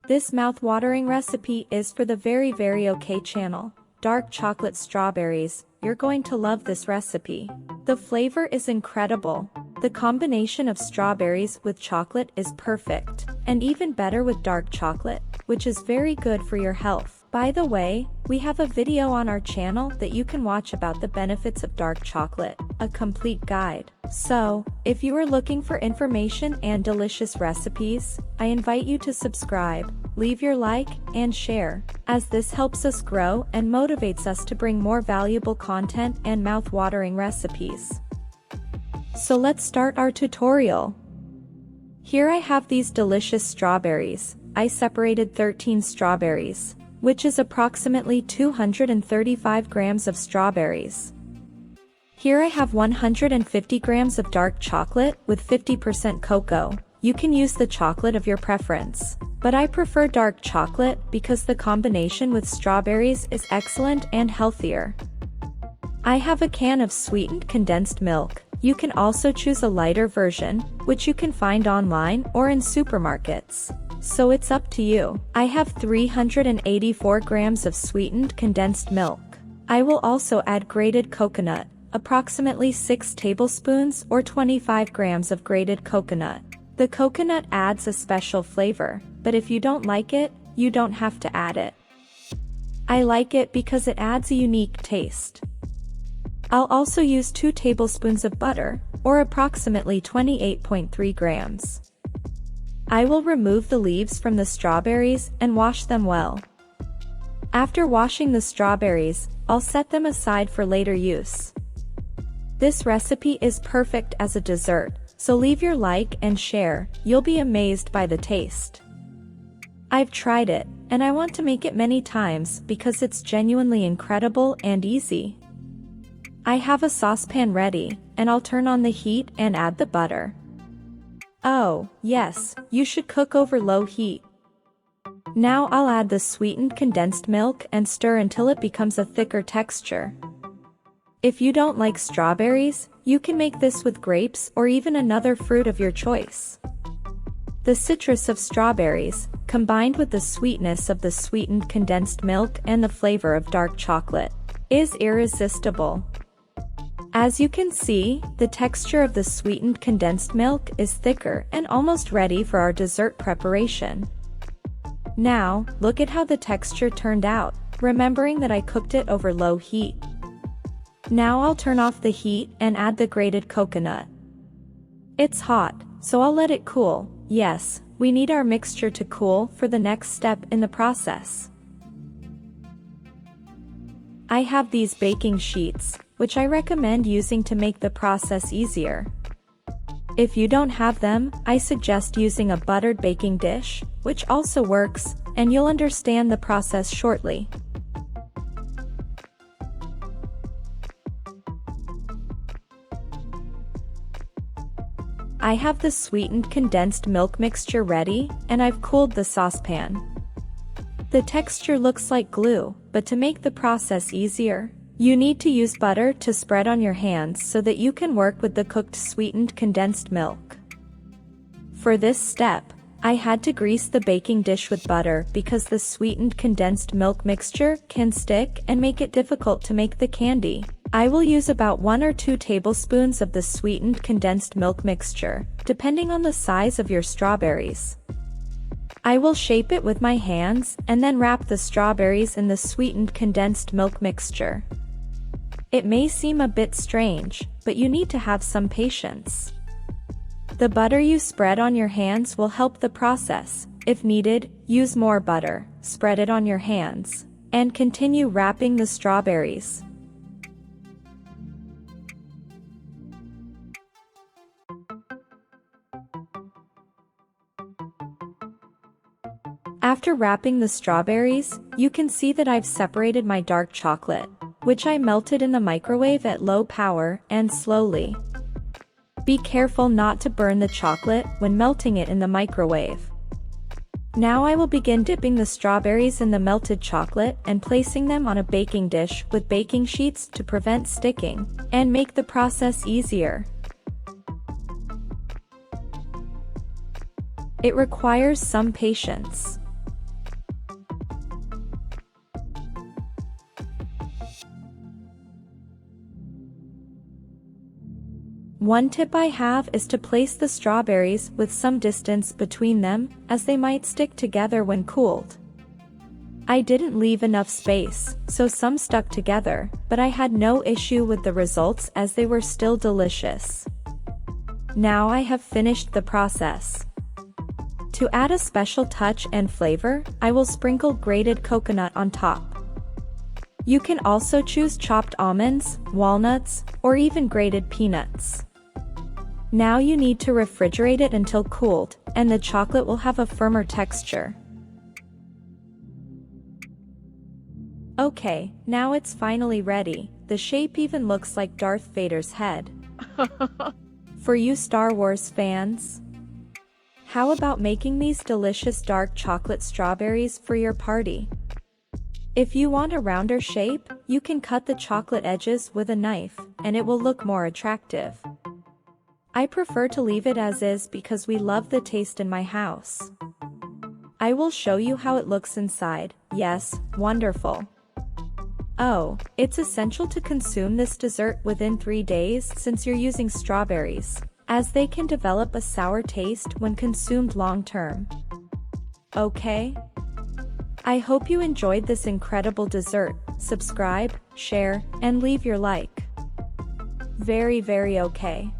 This mouth-watering recipe is for the very okay channel. Dark chocolate strawberries, you're going to love this recipe. The flavor is incredible. The combination of strawberries with chocolate is perfect, and even better with dark chocolate, which is very good for your health. By the way, we have a video on our channel that you can watch about the benefits of dark chocolate, a complete guide. So, if you are looking for information and delicious recipes, I invite you to subscribe, leave your like, and share, as this helps us grow and motivates us to bring more valuable content and mouth-watering recipes. So let's start our tutorial. Here I have these delicious strawberries. I separated 13 strawberries, which is approximately 235 grams of strawberries. Here I have 150 grams of dark chocolate with 50% cocoa. You can use the chocolate of your preference, but I prefer dark chocolate because the combination with strawberries is excellent and healthier. I have a can of sweetened condensed milk. You can also choose a lighter version, which you can find online or in supermarkets. So it's up to you. I have 384 grams of sweetened condensed milk. I will also add grated coconut, approximately 6 tablespoons or 25 grams of grated coconut. The coconut adds a special flavor, but if you don't like it, you don't have to add it. I like it because it adds a unique taste. I'll also use 2 tablespoons of butter, or approximately 28.3 grams. I will remove the leaves from the strawberries and wash them well. After washing the strawberries, I'll set them aside for later use. This recipe is perfect as a dessert, so leave your like and share. You'll be amazed by the taste. I've tried it, and I want to make it many times because it's genuinely incredible and easy. I have a saucepan ready, and I'll turn on the heat and add the butter. Oh, yes, you should cook over low heat. Now I'll add the sweetened condensed milk and stir until it becomes a thicker texture. If you don't like strawberries, you can make this with grapes or even another fruit of your choice. The citrus of strawberries, combined with the sweetness of the sweetened condensed milk and the flavor of dark chocolate, is irresistible. As you can see, the texture of the sweetened condensed milk is thicker and almost ready for our dessert preparation. Now, look at how the texture turned out, remembering that I cooked it over low heat. Now I'll turn off the heat and add the grated coconut. It's hot, so I'll let it cool. Yes, we need our mixture to cool for the next step in the process. I have these baking sheets, which I recommend using to make the process easier. If you don't have them, I suggest using a buttered baking dish, which also works, and you'll understand the process shortly. I have the sweetened condensed milk mixture ready, and I've cooled the saucepan. The texture looks like glue, but to make the process easier, you need to use butter to spread on your hands so that you can work with the cooked sweetened condensed milk. For this step, I had to grease the baking dish with butter because the sweetened condensed milk mixture can stick and make it difficult to make the candy. I will use about 1 or 2 tablespoons of the sweetened condensed milk mixture, depending on the size of your strawberries. I will shape it with my hands and then wrap the strawberries in the sweetened condensed milk mixture. It may seem a bit strange, but you need to have some patience. The butter you spread on your hands will help the process. If needed, use more butter, spread it on your hands, and continue wrapping the strawberries. After wrapping the strawberries, you can see that I've separated my dark chocolate, which I melted in the microwave at low power and slowly. Be careful not to burn the chocolate when melting it in the microwave. Now I will begin dipping the strawberries in the melted chocolate and placing them on a baking dish with baking sheets to prevent sticking and make the process easier. It requires some patience. One tip I have is to place the strawberries with some distance between them, as they might stick together when cooled. I didn't leave enough space, so some stuck together, but I had no issue with the results as they were still delicious. Now I have finished the process. To add a special touch and flavor, I will sprinkle grated coconut on top. You can also choose chopped almonds, walnuts, or even grated peanuts. Now you need to refrigerate it until cooled, and the chocolate will have a firmer texture. Okay, now it's finally ready. The shape even looks like Darth Vader's head. For you Star Wars fans, how about making these delicious dark chocolate strawberries for your party? If you want a rounder shape, you can cut the chocolate edges with a knife, and it will look more attractive. I prefer to leave it as is because we love the taste in my house. I will show you how it looks inside. Yes, wonderful. Oh, it's essential to consume this dessert within 3 days since you're using strawberries, as they can develop a sour taste when consumed long-term. Okay? I hope you enjoyed this incredible dessert. Subscribe, share, and leave your like. Very okay.